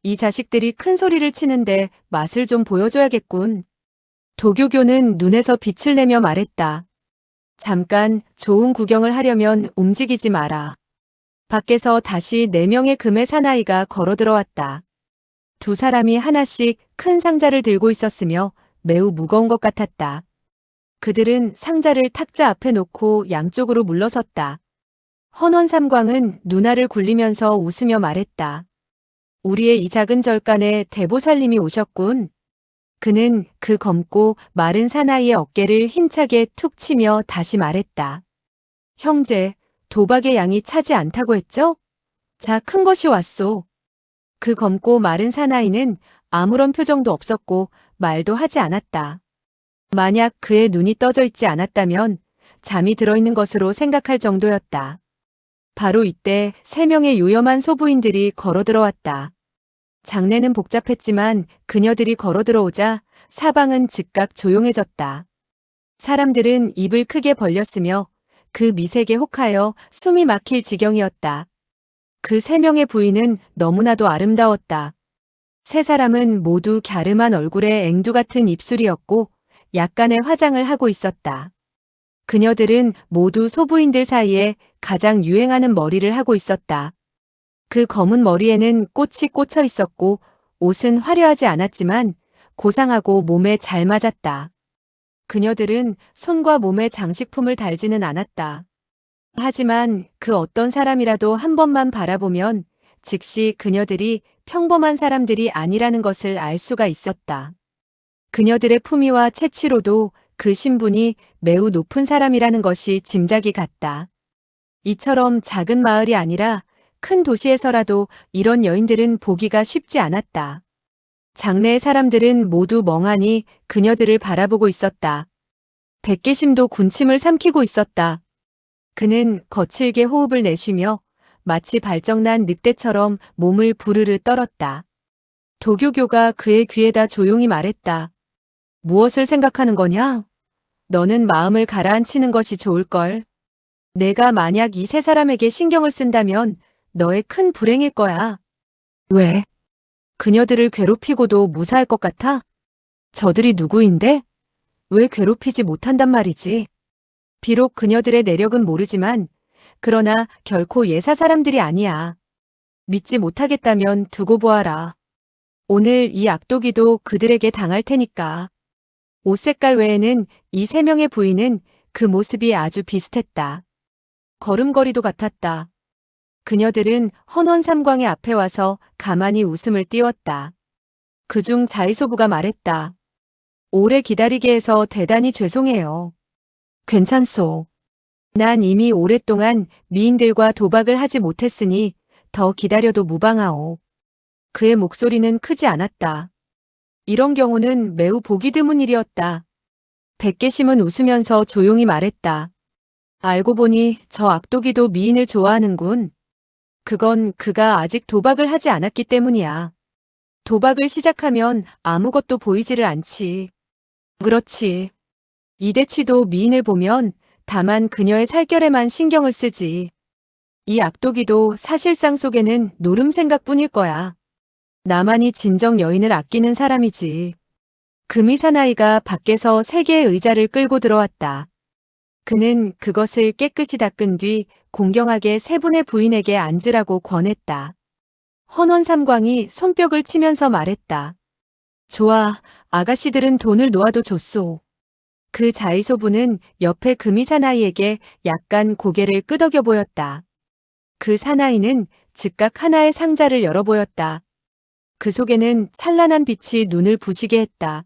이 자식들이 큰 소리를 치는데 맛을 좀 보여줘야겠군. 도교교는 눈에서 빛을 내며 말했다. 잠깐 좋은 구경을 하려면 움직이지 마라. 밖에서 다시 4명의 금의 사나이가 걸어 들어왔다. 두 사람이 하나씩 큰 상자를 들고 있었으며 매우 무거운 것 같았다. 그들은 상자를 탁자 앞에 놓고 양쪽으로 물러섰다. 헌원삼광은 누나를 굴리면서 웃으며 말했다. 우리의 이 작은 절간에 대보살님이 오셨군. 그는 그 검고 마른 사나이의 어깨를 힘차게 툭 치며 다시 말했다. 형제, 도박의 양이 차지 않다고 했죠? 자, 큰 것이 왔소. 그 검고 마른 사나이는 아무런 표정도 없었고 말도 하지 않았다. 만약 그의 눈이 떠져 있지 않았다면 잠이 들어있는 것으로 생각할 정도였다. 바로 이때 3명의 요염한 소부인들이 걸어 들어왔다. 장례는 복잡했지만 그녀들이 걸어 들어오자 사방은 즉각 조용해졌다. 사람들은 입을 크게 벌렸으며 그 미색에 혹하여 숨이 막힐 지경이었다. 그 3명의 부인은 너무나도 아름다웠다. 3사람은 모두 갸름한 얼굴에 앵두 같은 입술이었고 약간의 화장을 하고 있었다. 그녀들은 모두 소부인들 사이에 가장 유행하는 머리를 하고 있었다. 그 검은 머리에는 꽃이 꽂혀 있었고 옷은 화려하지 않았지만 고상하고 몸에 잘 맞았다. 그녀들은 손과 몸에 장식품을 달지는 않았다. 하지만 그 어떤 사람이라도 한 번만 바라보면 즉시 그녀들이 평범한 사람들이 아니라는 것을 알 수가 있었다. 그녀들의 품위와 채취로도 그 신분이 매우 높은 사람이라는 것이 짐작이 갔다. 이처럼 작은 마을이 아니라 큰 도시에서라도 이런 여인들은 보기가 쉽지 않았다. 장내의 사람들은 모두 멍하니 그녀들을 바라보고 있었다. 백계심도 군침을 삼키고 있었다. 그는 거칠게 호흡을 내쉬며 마치 발정난 늑대처럼 몸을 부르르 떨었다. 도교교가 그의 귀에다 조용히 말했다. 무엇을 생각하는 거냐? 너는 마음을 가라앉히는 것이 좋을걸. 내가 만약 이 3사람에게 신경을 쓴다면 너의 큰 불행일 거야. 왜? 그녀들을 괴롭히고도 무사할 것 같아? 저들이 누구인데? 왜 괴롭히지 못한단 말이지? 비록 그녀들의 내력은 모르지만 그러나 결코 예사 사람들이 아니야. 믿지 못하겠다면 두고 보아라. 오늘 이 악독이도 그들에게 당할 테니까. 옷 색깔 외에는 이 3명의 부인은 그 모습이 아주 비슷했다. 걸음걸이도 같았다. 그녀들은 헌원삼광의 앞에 와서 가만히 웃음을 띄웠다. 그중 자이소부가 말했다. 오래 기다리게 해서 대단히 죄송해요. 괜찮소. 난 이미 오랫동안 미인들과 도박을 하지 못했으니 더 기다려도 무방하오. 그의 목소리는 크지 않았다. 이런 경우는 매우 보기 드문 일이었다. 백계심은 웃으면서 조용히 말했다. 알고 보니 저 악독이도 미인을 좋아하는군. 그건 그가 아직 도박을 하지 않았기 때문이야. 도박을 시작하면 아무것도 보이지를 않지. 그렇지. 이대취도 미인을 보면 다만 그녀의 살결에만 신경을 쓰지. 이 악독이도 사실상 속에는 노름 생각뿐일 거야. 나만이 진정 여인을 아끼는 사람이지. 금이 사나이가 밖에서 3개의 의자를 끌고 들어왔다. 그는 그것을 깨끗이 닦은 뒤 공경하게 3분의 부인에게 앉으라고 권했다. 헌원삼광이 손뼉을 치면서 말했다. 좋아, 아가씨들은 돈을 놓아도 좋소. 그 자의소부는 옆에 금이 사나이에게 약간 고개를 끄덕여 보였다. 그 사나이는 즉각 하나의 상자를 열어 보였다. 그 속에는 찬란한 빛이 눈을 부시게 했다.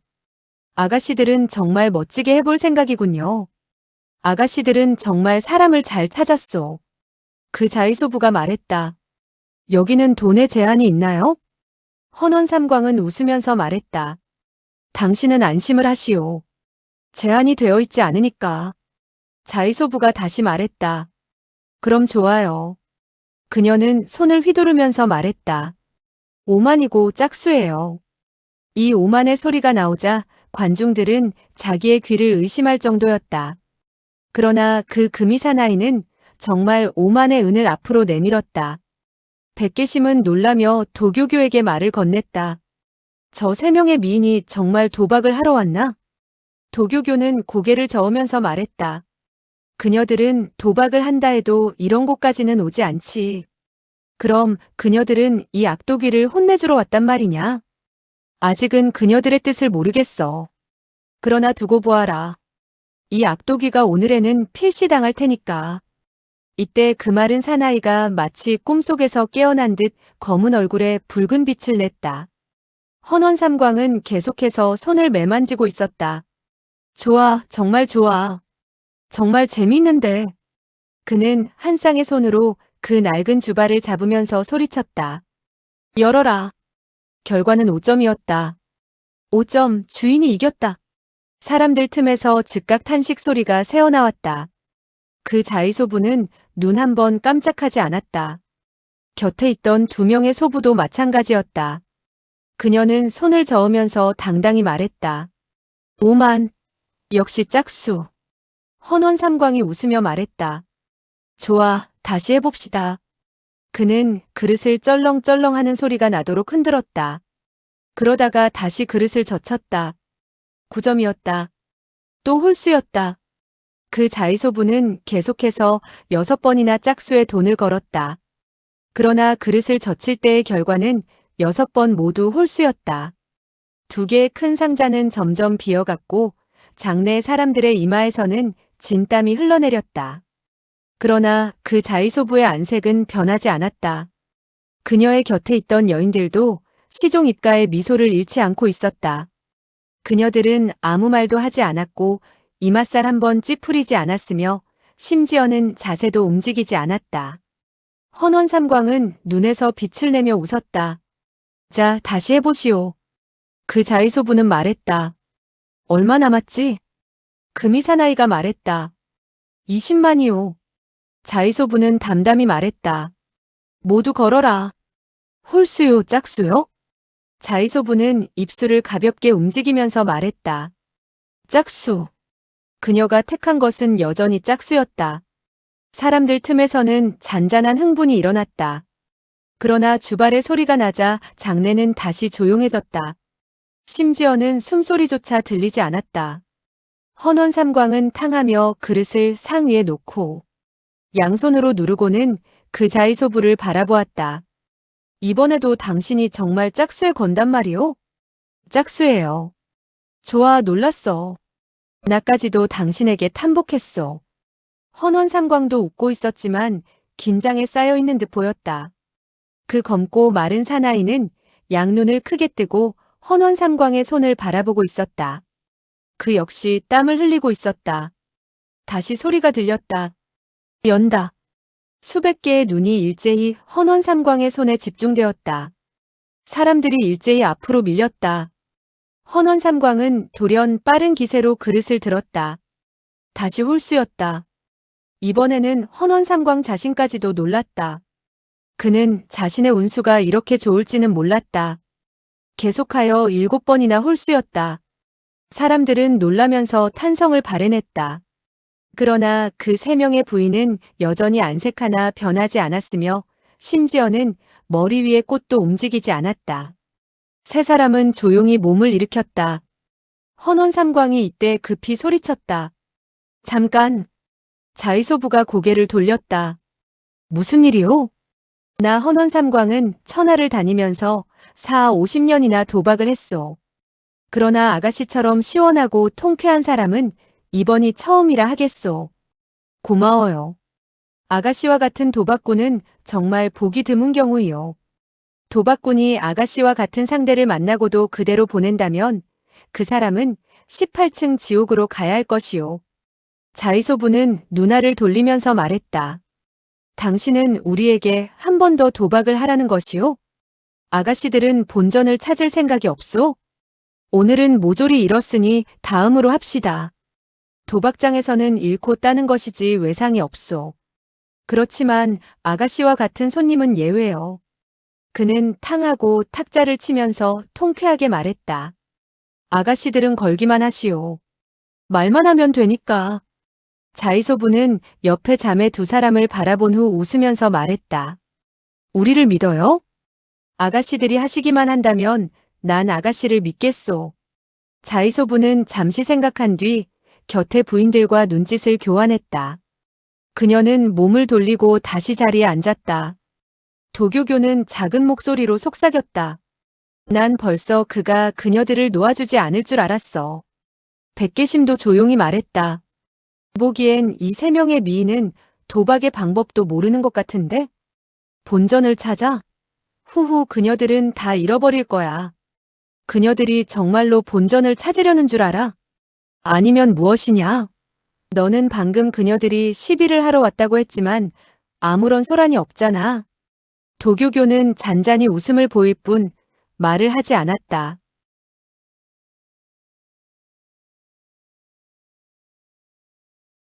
아가씨들은 정말 멋지게 해볼 생각이군요. 아가씨들은 정말 사람을 잘 찾았소. 그 자의소부가 말했다. 여기는 돈에 제한이 있나요? 헌원삼광은 웃으면서 말했다. 당신은 안심을 하시오. 제한이 되어 있지 않으니까. 자의소부가 다시 말했다. 그럼 좋아요. 그녀는 손을 휘두르면서 말했다. 5만이고 짝수예요. 이 5만의 소리가 나오자 관중들은 자기의 귀를 의심할 정도였다. 그러나 그 금이 사나이는 정말 5만의 은을 앞으로 내밀었다. 백계심은 놀라며 도교교에게 말을 건넸다. 저 3명의 미인이 정말 도박을 하러 왔나? 도교교는 고개를 저으면서 말했다. 그녀들은 도박을 한다 해도 이런 곳까지는 오지 않지. 그럼 그녀들은 이 악도기를 혼내주러 왔단 말이냐? 아직은 그녀들의 뜻을 모르겠어. 그러나 두고 보아라. 이 악도기가 오늘에는 필시당할 테니까. 이때 그 마른 사나이가 마치 꿈속에서 깨어난 듯 검은 얼굴에 붉은 빛을 냈다. 헌원삼광은 계속해서 손을 매만지고 있었다. 좋아, 정말 좋아. 정말 재미있는데. 그는 한 쌍의 손으로 그 낡은 주발을 잡으면서 소리쳤다. 열어라. 결과는 5점이었다. 5점, 주인이 이겼다. 사람들 틈에서 즉각 탄식 소리가 새어나왔다. 그 자의소부는 눈 한 번 깜짝하지 않았다. 곁에 있던 2명의 소부도 마찬가지였다. 그녀는 손을 저으면서 당당히 말했다. 5만. 역시 짝수. 헌원삼광이 웃으며 말했다. 좋아, 다시 해봅시다. 그는 그릇을 쩔렁쩔렁 하는 소리가 나도록 흔들었다. 그러다가 다시 그릇을 젖혔다. 9점이었다. 또 홀수였다. 그 자의소부는 계속해서 6번이나 짝수에 돈을 걸었다. 그러나 그릇을 젖힐 때의 결과는 6번 모두 홀수였다. 2개의 큰 상자는 점점 비어갔고 장내 사람들의 이마에서는 진땀이 흘러내렸다. 그러나 그 자의소부의 안색은 변하지 않았다. 그녀의 곁에 있던 여인들도 시종 입가에 미소를 잃지 않고 있었다. 그녀들은 아무 말도 하지 않았고 이맛살 한번 찌푸리지 않았으며 심지어는 자세도 움직이지 않았다. 헌원삼광은 눈에서 빛을 내며 웃었다. 자, 다시 해보시오. 그 자의소부는 말했다. 얼마 남았지? 금이 사나이가 말했다. 20만이요. 자의소부는 담담히 말했다. 모두 걸어라. 홀수요, 짝수요? 자의소부는 입술을 가볍게 움직이면서 말했다. 짝수. 그녀가 택한 것은 여전히 짝수였다. 사람들 틈에서는 잔잔한 흥분이 일어났다. 그러나 주발의 소리가 나자 장내는 다시 조용해졌다. 심지어는 숨소리조차 들리지 않았다. 헌원삼광은 탕하며 그릇을 상 위에 놓고 양손으로 누르고는 그 자의소부를 바라보았다. 이번에도 당신이 정말 짝수에 건단 말이오? 짝수예요. 좋아, 놀랐어. 나까지도 당신에게 탐복했어. 헌원삼광도 웃고 있었지만 긴장에 쌓여있는 듯 보였다. 그 검고 마른 사나이는 양눈을 크게 뜨고 헌원삼광의 손을 바라보고 있었다. 그 역시 땀을 흘리고 있었다. 다시 소리가 들렸다. 연다. 수백 개의 눈이 일제히 헌원삼광의 손에 집중되었다. 사람들이 일제히 앞으로 밀렸다. 헌원삼광은 돌연 빠른 기세로 그릇을 들었다. 다시 홀수였다. 이번에는 헌원삼광 자신까지도 놀랐다. 그는 자신의 운수가 이렇게 좋을지는 몰랐다. 계속하여 7번이나 홀수였다. 사람들은 놀라면서 탄성을 발해냈다. 그러나 그 3명의 부인은 여전히 안색 하나 변하지 않았으며 심지어는 머리 위의 꽃도 움직이지 않았다. 3사람은 조용히 몸을 일으켰다. 헌원삼광이 이때 급히 소리쳤다. 잠깐. 자의소부가 고개를 돌렸다. 무슨 일이오? 나 헌원삼광은 천하를 다니면서 50년이나 도박을 했소. 그러나 아가씨처럼 시원하고 통쾌한 사람은 이번이 처음이라 하겠소. 고마워요. 아가씨와 같은 도박꾼은 정말 보기 드문 경우이요. 도박꾼이 아가씨와 같은 상대를 만나고도 그대로 보낸다면 그 사람은 18층 지옥으로 가야 할 것이요. 자이소부는 누나를 돌리면서 말했다. 당신은 우리에게 한 번 더 도박을 하라는 것이요? 아가씨들은 본전을 찾을 생각이 없소? 오늘은 모조리 잃었으니 다음으로 합시다. 도박장에서는 잃고 따는 것이지 외상이 없소. 그렇지만 아가씨와 같은 손님은 예외요. 그는 탕하고 탁자를 치면서 통쾌하게 말했다. 아가씨들은 걸기만 하시오. 말만 하면 되니까. 자이소부는 옆에 자매 두 사람을 바라본 후 웃으면서 말했다. 우리를 믿어요? 아가씨들이 하시기만 한다면 난 아가씨를 믿겠소. 자이소부는 잠시 생각한 뒤 곁에 부인들과 눈짓을 교환했다. 그녀는 몸을 돌리고 다시 자리에 앉았다. 도교교는 작은 목소리로 속삭였다. 난 벌써 그가 그녀들을 놓아주지 않을 줄 알았어. 백계심도 조용히 말했다. 보기엔 이 세 명의 미인은 도박의 방법도 모르는 것 같은데? 본전을 찾아? 후후 그녀들은 다 잃어버릴 거야. 그녀들이 정말로 본전을 찾으려는 줄 알아? 아니면 무엇이냐? 너는 방금 그녀들이 시비를 하러 왔다고 했지만 아무런 소란이 없잖아. 도교교는 잔잔히 웃음을 보일 뿐 말을 하지 않았다.